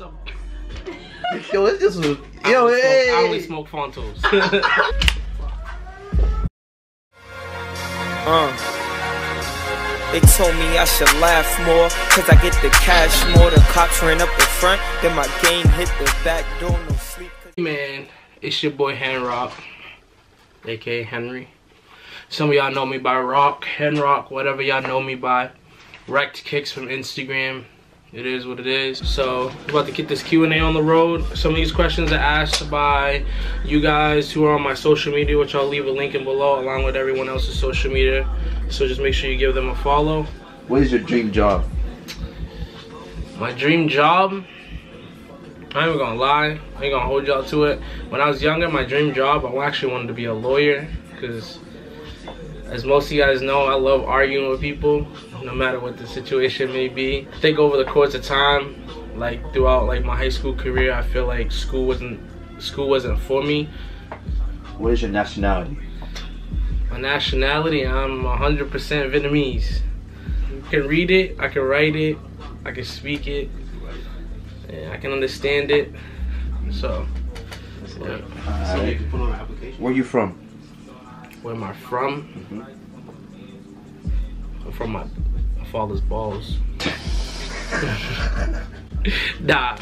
So, yo, it's just I only smoke Fontos. They told me I should laugh more, cause I get the cash more. The cops ran up in front, then my game hit the back door, no sleep. Man, it's your boy Henrock, aka Henry. Some of y'all know me by Rock, Henrock, whatever y'all know me by. Wrecked Kicks from Instagram. It is what it is. So we're about to get this Q&A on the road. Some of these questions are asked by you guys who are on my social media, which I'll leave a link in below along with everyone else's social media. So just make sure you give them a follow. What is your dream job? My dream job? I ain't gonna lie. I ain't gonna hold y'all to it. When I was younger, my dream job, I actually wanted to be a lawyer. Because as most of you guys know, I love arguing with people, no matter what the situation may be. I think over the course of time, like throughout like my high school career, I feel like school wasn't for me. What is your nationality? My nationality, I'm 100% Vietnamese. I can read it, I can write it, I can speak it, and I can understand it. So, yeah. So you can put on an application. Where you from? Where am I from? I'm from my father's balls. Nah,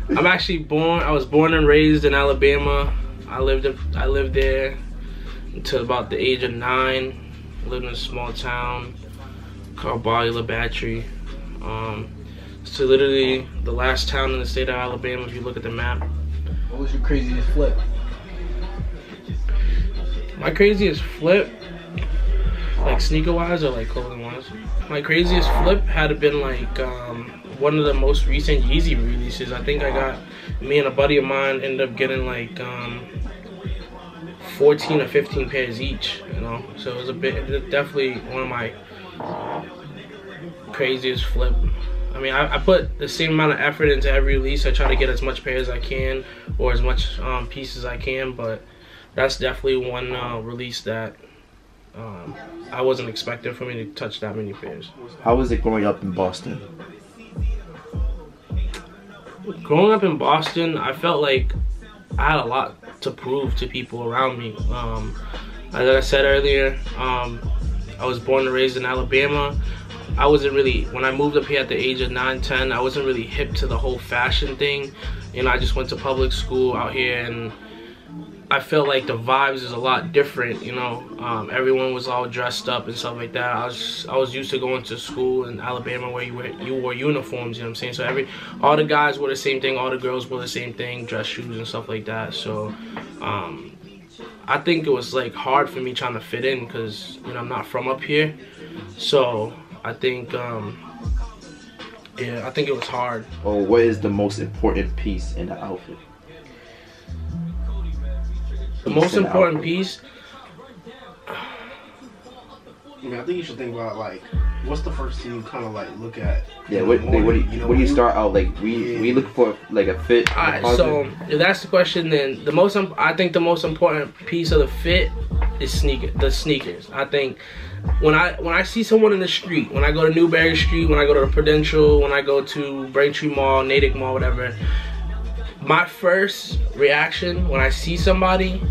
I'm actually I was born and raised in Alabama. I lived there until about the age of 9. I lived in a small town called Beulah Battery. It's literally the last town in the state of Alabama if you look at the map. What was your craziest flip? My craziest flip, like sneaker wise or like clothing wise, my craziest flip had to been like one of the most recent Yeezy releases. I think me and a buddy of mine ended up getting like 14 or 15 pairs each, you know. So it was definitely one of my craziest flip. I mean, I put the same amount of effort into every release. I try to get as much pairs as I can or as much pieces as I can, but that's definitely one release that I wasn't expecting for me to touch that many pairs. How was it growing up in Boston? Growing up in Boston, I felt like I had a lot to prove to people around me. As I said earlier, I was born and raised in Alabama. I wasn't really, when I moved up here at the age of 9, 10, I wasn't really hip to the whole fashion thing. You know, I just went to public school out here, and I felt like the vibes is a lot different, you know. Everyone was all dressed up and stuff like that. I was used to going to school in Alabama where you wore uniforms, you know what I'm saying? So all the guys wore the same thing, all the girls wore the same thing, dress shoes and stuff like that. So I think it was like hard for me trying to fit in because, you know, I'm not from up here. So I think yeah, I think it was hard. Oh, what is the most important piece in the outfit? The most important piece? I mean, I think you should think about like, what's the first thing you kind of like look at? Yeah, what do you start out like? We look for like a fit. Alright, so if that's the question, then I think the most important piece of the fit is the sneakers. I think when I see someone in the street, when I go to Newberry Street, when I go to the Prudential, when I go to Braintree Mall, Natick Mall, whatever, my first reaction when I see somebody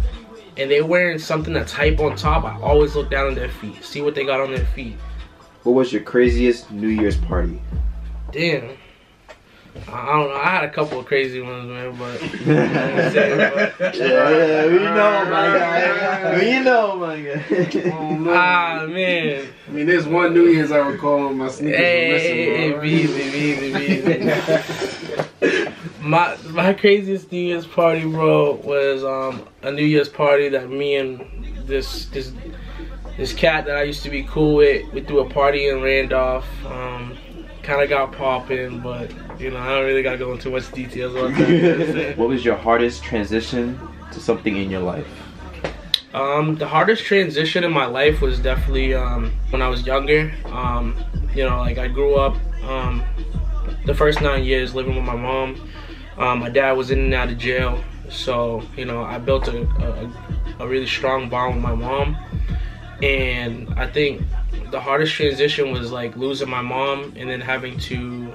and they're wearing something that's hype on top, I always look down at their feet, see what they got on their feet. What was your craziest New Year's party? Damn. I don't know. I had a couple of crazy ones, man, but you know what I'm saying, but yeah, we know, my guy. We know, my guy. Ah, man. I mean, there's one New Year's I recall my sneakers Hey, easy. My craziest New Year's party, bro, was a New Year's party that me and this cat that I used to be cool with, we threw a party in Randolph. Kind of got popping, but you know, I don't really gotta go into too much details about that. What was your hardest transition to something in your life? The hardest transition in my life was definitely when I was younger. You know, like I grew up the first 9 years living with my mom. My dad was in and out of jail, so you know, I built a really strong bond with my mom. And I think the hardest transition was like losing my mom and then having to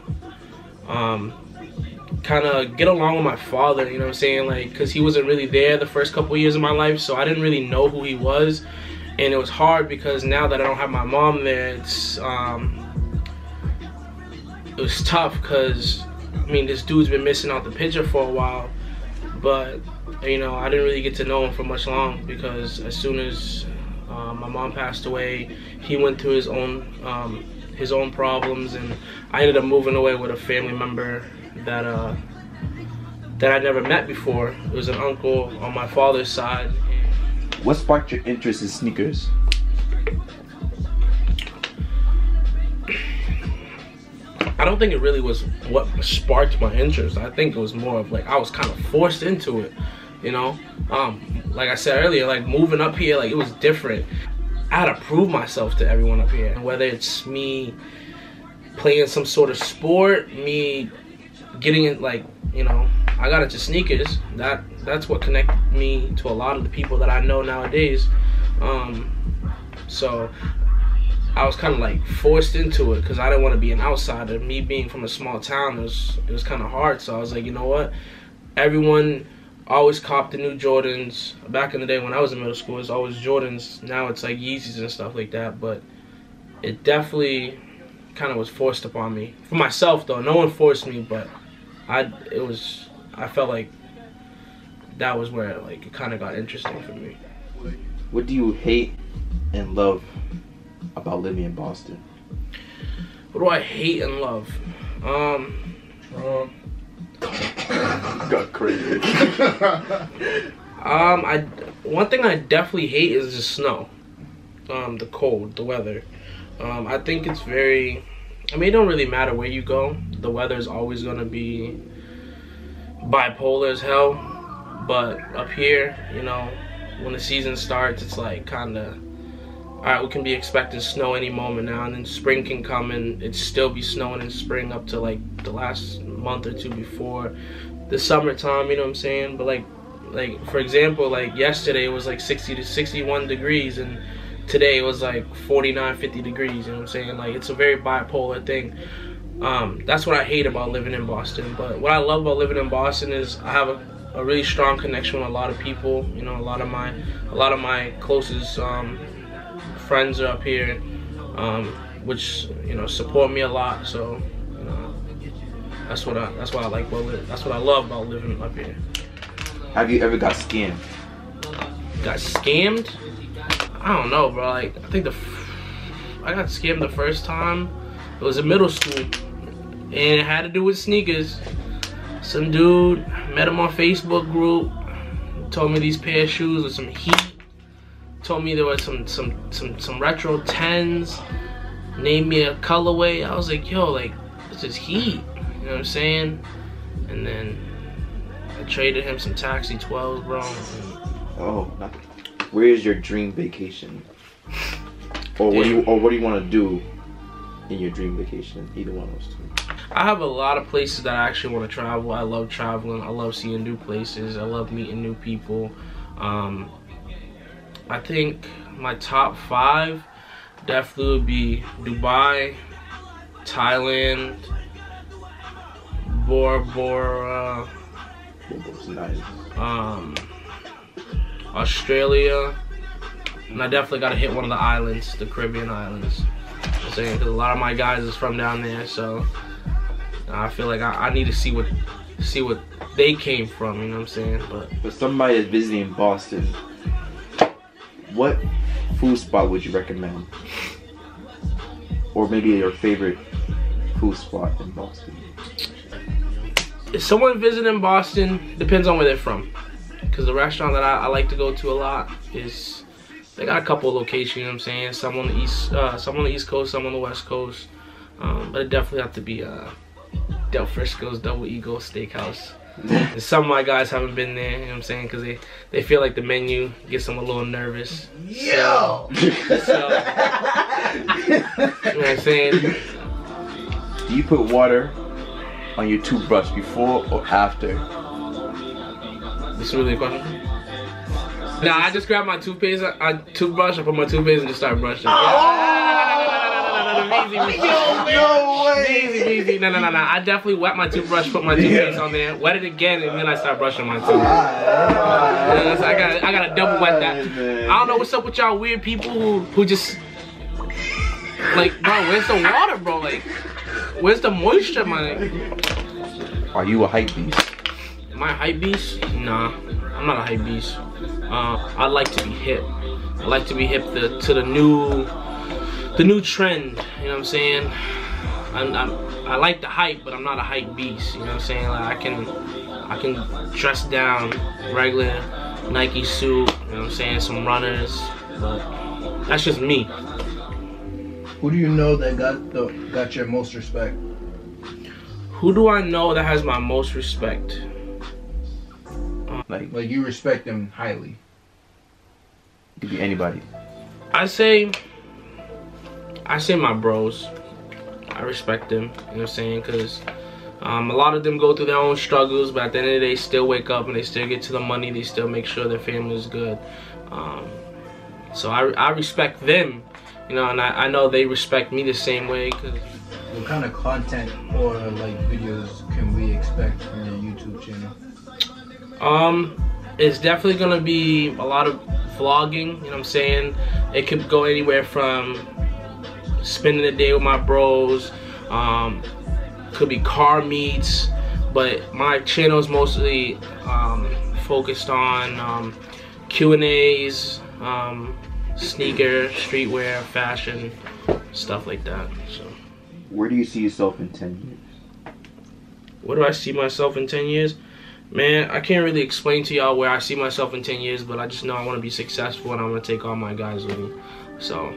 kind of get along with my father, you know what I'm saying? Like, because he wasn't really there the first couple years of my life, so I didn't really know who he was. And it was hard because now that I don't have my mom there, it was tough because, I mean, this dude's been missing out the picture for a while. But, you know, I didn't really get to know him for much long because as soon as my mom passed away, he went through his own problems, and I ended up moving away with a family member that I never met before. It was an uncle on my father's side. What sparked your interest in sneakers? I don't think it really was what sparked my interest. I think it was more of like I was kind of forced into it, you know. Like I said earlier, like moving up here, like it was different. I had to prove myself to everyone up here, whether it's me playing some sort of sport, me getting it, like, you know, I got into sneakers. That's what connected me to a lot of the people that I know nowadays. So I was kind of like forced into it because I didn't want to be an outsider. Me being from a small town, it was kind of hard. So I was like, you know what? Everyone always copped the new Jordans. Back in the day when I was in middle school, it was always Jordans. Now it's like Yeezys and stuff like that. But it definitely kind of was forced upon me. For myself though, no one forced me, but I felt like that was where like it kind of got interesting for me. What do you hate and love about living in Boston? What do I hate and love? Got crazy. One thing I definitely hate is the snow, the cold, the weather. I think it's very, I mean, it don't really matter where you go. The weather is always gonna be bipolar as hell. But up here, you know, when the season starts, it's like kind of, all right, we can be expecting snow any moment now, and then spring can come and it still be snowing in spring up to like the last month or two before the summertime, you know what I'm saying? But like for example, like yesterday it was like 60 to 61 degrees, and today it was like 49, 50 degrees, you know what I'm saying? Like, it's a very bipolar thing. That's what I hate about living in Boston. But what I love about living in Boston is I have a really strong connection with a lot of people. You know, a lot of my closest friends are up here, which, you know, support me a lot. So, you know, that's what I like about it. That's what I love about living up here. Have you ever got scammed? Got scammed? I don't know, bro. Like, I think I got scammed the first time. It was in middle school, and it had to do with sneakers. Some dude, met him on Facebook group, told me these pair of shoes with some heat. Told me there was some retro 10s. Named me a colorway. I was like, yo, like, this is heat. You know what I'm saying? And then I traded him some Taxi 12s, bro. Oh, where is your dream vacation? Or what do you want to do in your dream vacation? Either one of those two. I have a lot of places that I actually want to travel. I love traveling. I love seeing new places. I love meeting new people. I think my top 5 definitely would be Dubai, Thailand, Bora Bora, Australia, and I definitely got to hit one of the islands, the Caribbean islands. I'm saying, because a lot of my guys is from down there, so I feel like I need to see what they came from. You know what I'm saying? But for somebody that's visiting Boston, what food spot would you recommend? Or maybe your favorite food spot in Boston? If someone visiting Boston, depends on where they're from. Because the restaurant that I like to go to a lot is, they got a couple of locations, you know what I'm saying? Some on the East Coast, some on the West Coast. But it definitely have to be Del Frisco's Double Eagle Steakhouse. And some of my guys haven't been there, you know what I'm saying? Because they feel like the menu gets them a little nervous. Yo! So, you know what I'm saying? Do you put water on your toothbrush before or after? This is really a question? Nah, I just grab my toothbrush, I put my toothpaste and just start brushing. Oh! No way. Easy. No. I definitely wet my toothbrush, put my toothpaste on there, wet it again, and then I start brushing my teeth. I gotta double wet that. I don't know what's up with y'all weird people who just like, bro, where's the water, bro? Like, where's the moisture, man? Are you a hype beast? Am I a hype beast? Nah, I'm not a hype beast. I like to be hip. I like to be hip to the new trend. You know what I'm saying? I like the hype, but I'm not a hype beast. You know what I'm saying? Like I can dress down regular Nike suit. You know what I'm saying? Some runners, but that's just me. Who do you know that got your most respect? Who do I know that has my most respect? Like you respect them highly. It could be anybody. I say my bros. I respect them, you know what I'm saying? Because a lot of them go through their own struggles, but at the end of the day, still wake up and they still get to the money. They still make sure their family is good. So I respect them, you know, and I know they respect me the same way. Cause what kind of content or like videos can we expect from your YouTube channel? It's definitely gonna be a lot of vlogging, you know what I'm saying? It could go anywhere from spending the day with my bros, could be car meets, but my channel is mostly focused on Q&As, sneaker, streetwear, fashion, stuff like that. So, where do you see yourself in 10 years? Where do I see myself in 10 years? Man, I can't really explain to y'all where I see myself in 10 years, but I just know I want to be successful and I want to take all my guys with me. So,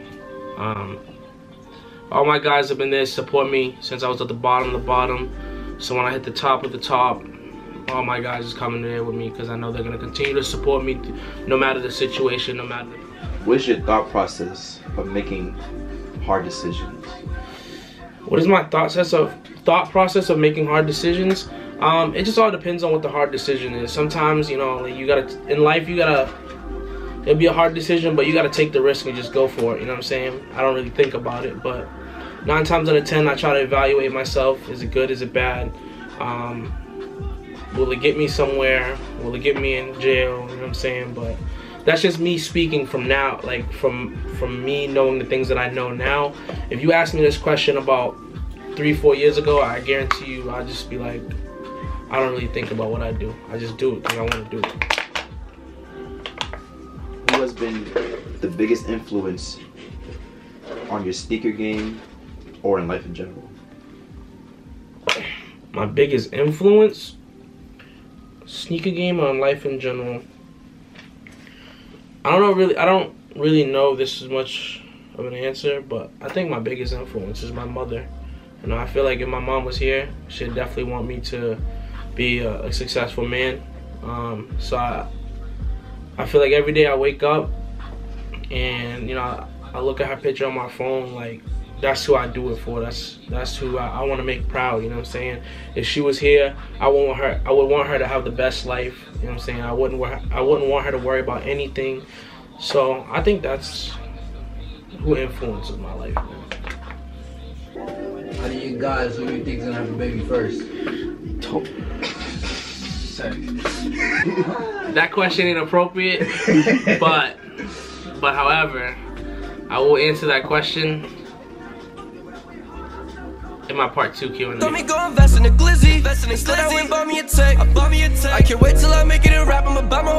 all my guys have been there to support me since I was at the bottom of the bottom. So when I hit the top of the top, all my guys is coming there with me because I know they're going to continue to support me no matter the situation, no matter. What's your thought process of making hard decisions? What is my thought process of making hard decisions? It just all depends on what the hard decision is. Sometimes, you know, like it'll be a hard decision, but you gotta take the risk and just go for it, you know what I'm saying? I don't really think about it, but 9 times out of 10, I try to evaluate myself. Is it good, is it bad? Will it get me somewhere? Will it get me in jail, you know what I'm saying? But that's just me speaking from now, like from me knowing the things that I know now. If you asked me this question about 3-4 years ago, I guarantee you I'd just be like, I don't really think about what I do. I just do it because I want to do it. Who has been the biggest influence on your sneaker game or in life in general? My biggest influence? Sneaker game or in life in general? I don't really know if this is much of an answer, but I think my biggest influence is my mother. You know, I feel like if my mom was here, she'd definitely want me to be a successful man. So I feel like every day I wake up and, you know, I look at her picture on my phone, like that's who I do it for. That's who I want to make proud, you know what I'm saying? If she was here, I would want her to have the best life, you know what I'm saying? I wouldn't want her to worry about anything. So I think that's who influences my life, man. Out of you guys, who do you think is gonna have a baby first? That question ain't appropriate, but however, I will answer that question in my part 2 Q&A. Let me go invest in a glizzy. Instead I went and bought me a tech. I can't wait till I make it and rap. I'ma buy my